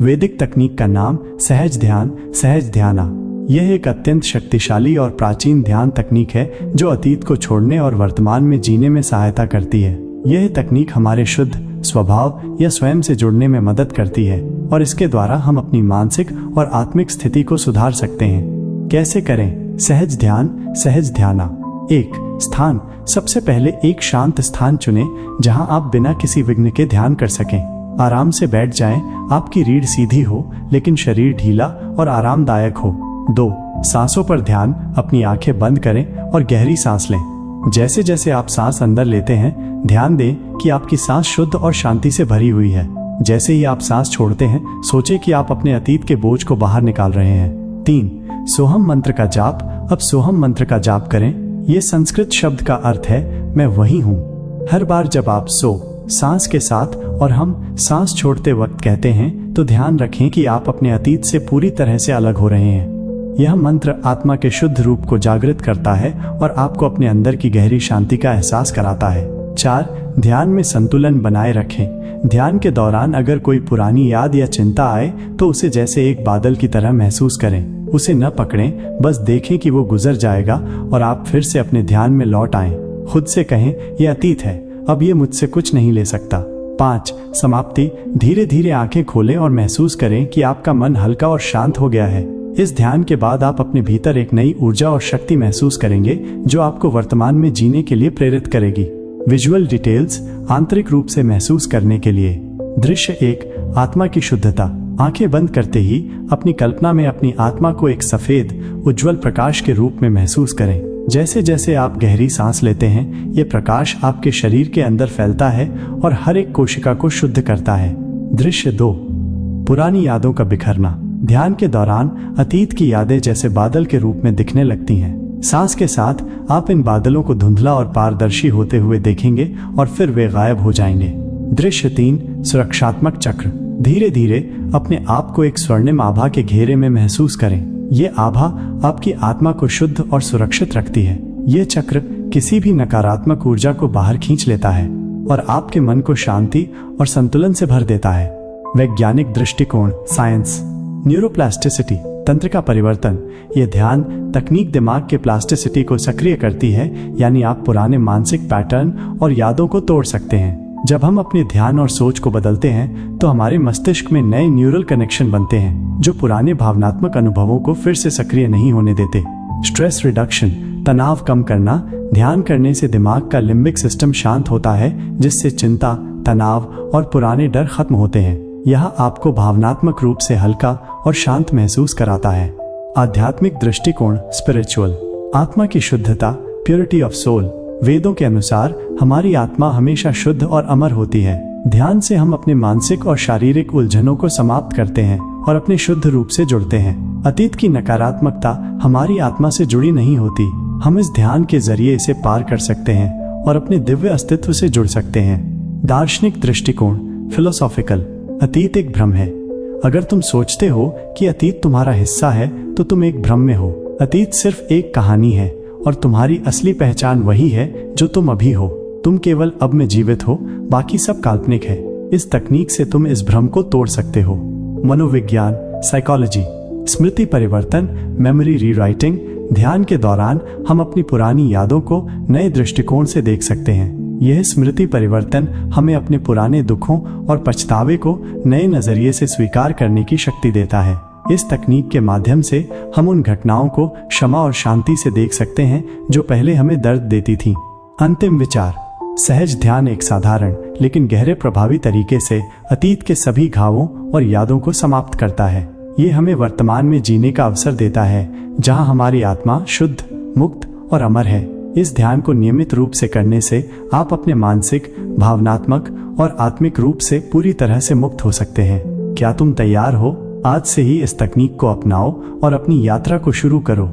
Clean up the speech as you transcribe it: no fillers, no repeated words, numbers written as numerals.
वैदिक तकनीक का नाम सहज ध्यान, सहज ध्याना। यह एक अत्यंत शक्तिशाली और प्राचीन ध्यान तकनीक है जो अतीत को छोड़ने और वर्तमान में जीने में सहायता करती है। यह तकनीक हमारे शुद्ध स्वभाव या स्वयं से जुड़ने में मदद करती है और इसके द्वारा हम अपनी मानसिक और आत्मिक स्थिति को सुधार सकते हैं। कैसे करें सहज ध्यान, सहज ध्याना। 1. स्थान। सबसे पहले एक शांत स्थान चुनें जहां आप बिना किसी विघ्न के ध्यान कर सकें। आराम से बैठ जाएं, आपकी रीढ़ सीधी हो लेकिन शरीर ढीला और आरामदायक हो। 2. सांसों पर ध्यान। अपनी आंखें बंद करें और गहरी सांस लें। जैसे जैसे आप सांस अंदर लेते हैं, ध्यान दें कि आपकी सांस शुद्ध और शांति से भरी हुई है। जैसे ही आप सांस छोड़ते हैं, सोचें कि आप अपने अतीत के बोझ को बाहर निकाल रहे हैं। 3. सोहम मंत्र का जाप। अब सोहम मंत्र का जाप करें। ये संस्कृत शब्द का अर्थ है मैं वही हूँ। हर बार जब आप सांस के साथ और हम सांस छोड़ते वक्त कहते हैं तो ध्यान रखें कि आप अपने अतीत से पूरी तरह से अलग हो रहे हैं। यह मंत्र आत्मा के शुद्ध रूप को जागृत करता है और आपको अपने अंदर की गहरी शांति का एहसास कराता है। 4. ध्यान में संतुलन बनाए रखें। ध्यान के दौरान अगर कोई पुरानी याद या चिंता आए तो उसे जैसे एक बादल की तरह महसूस करें। उसे न पकड़ें, बस देखें कि वो गुजर जाएगा और आप फिर से अपने ध्यान में लौट आएं। खुद से कहें यह अतीत है, अब ये मुझसे कुछ नहीं ले सकता। 5. समाप्ति। धीरे धीरे आंखें खोलें और महसूस करें कि आपका मन हल्का और शांत हो गया है। इस ध्यान के बाद आप अपने भीतर एक नई ऊर्जा और शक्ति महसूस करेंगे जो आपको वर्तमान में जीने के लिए प्रेरित करेगी। Visual details. आंतरिक रूप से महसूस करने के लिए। दृश्य 1. आत्मा की शुद्धता। आंखें बंद करते ही अपनी कल्पना में अपनी आत्मा को एक सफेद उज्जवल प्रकाश के रूप में महसूस करें। जैसे जैसे आप गहरी सांस लेते हैं, ये प्रकाश आपके शरीर के अंदर फैलता है और हर एक कोशिका को शुद्ध करता है। दृश्य 2. पुरानी यादों का बिखरना। ध्यान के दौरान अतीत की यादें जैसे बादल के रूप में दिखने लगती हैं। सांस के साथ आप इन बादलों को धुंधला और पारदर्शी होते हुए देखेंगे और फिर वे गायब हो जाएंगे। दृश्य 3. सुरक्षात्मक चक्र। धीरे धीरे अपने आप को एक स्वर्णिम आभा के घेरे में महसूस करें। ये आभा आपकी आत्मा को शुद्ध और सुरक्षित रखती है। ये चक्र किसी भी नकारात्मक ऊर्जा को बाहर खींच लेता है और आपके मन को शांति और संतुलन से भर देता है। वैज्ञानिक दृष्टिकोण। साइंस। न्यूरोप्लास्टिसिटी। तंत्रिका परिवर्तन। ये ध्यान तकनीक दिमाग के प्लास्टिसिटी को सक्रिय करती है, यानी आप पुराने मानसिक पैटर्न और यादों को तोड़ सकते हैं। जब हम अपने ध्यान और सोच को बदलते हैं तो हमारे मस्तिष्क में नए न्यूरल कनेक्शन बनते हैं जो पुराने भावनात्मक अनुभवों को फिर से सक्रिय नहीं होने देते। Stress reduction. तनाव कम करना। ध्यान करने से दिमाग का लिम्बिक सिस्टम शांत होता है जिससे चिंता, तनाव और पुराने डर खत्म होते हैं। यह आपको भावनात्मक रूप से हल्का और शांत महसूस कराता है। आध्यात्मिक दृष्टिकोण। स्पिरिचुअल। आत्मा की शुद्धता। Purity of soul. वेदों के अनुसार हमारी आत्मा हमेशा शुद्ध और अमर होती है। ध्यान से हम अपने मानसिक और शारीरिक उलझनों को समाप्त करते हैं और अपने शुद्ध रूप से जुड़ते हैं। अतीत की नकारात्मकता हमारी आत्मा से जुड़ी नहीं होती। हम इस ध्यान के जरिए इसे पार कर सकते हैं और अपने दिव्य अस्तित्व से जुड़ सकते हैं। दार्शनिक दृष्टिकोण। फिलोसॉफिकल। अतीत एक भ्रम है। अगर तुम सोचते हो कि अतीत तुम्हारा हिस्सा है तो तुम एक भ्रम में हो। अतीत सिर्फ एक कहानी है और तुम्हारी असली पहचान वही है जो तुम अभी हो। तुम केवल अब में जीवित हो, बाकी सब काल्पनिक है। इस तकनीक से तुम इस भ्रम को तोड़ सकते हो। मनोविज्ञान। साइकोलॉजी। स्मृति परिवर्तन। Memory rewriting. ध्यान के दौरान हम अपनी पुरानी यादों को नए दृष्टिकोण से देख सकते हैं। यह स्मृति परिवर्तन हमें अपने पुराने दुखों और पछतावे को नए नजरिए से स्वीकार करने की शक्ति देता है। इस तकनीक के माध्यम से हम उन घटनाओं को क्षमा और शांति से देख सकते हैं जो पहले हमें दर्द देती थीं। अंतिम विचार। सहज ध्यान एक साधारण लेकिन गहरे प्रभावी तरीके से अतीत के सभी घावों और यादों को समाप्त करता है। ये हमें वर्तमान में जीने का अवसर देता है जहां हमारी आत्मा शुद्ध, मुक्त और अमर है। इस ध्यान को नियमित रूप से करने से आप अपने मानसिक, भावनात्मक और आत्मिक रूप से पूरी तरह से मुक्त हो सकते हैं। क्या तुम तैयार हो? आज से ही इस तकनीक को अपनाओ और अपनी यात्रा को शुरू करो।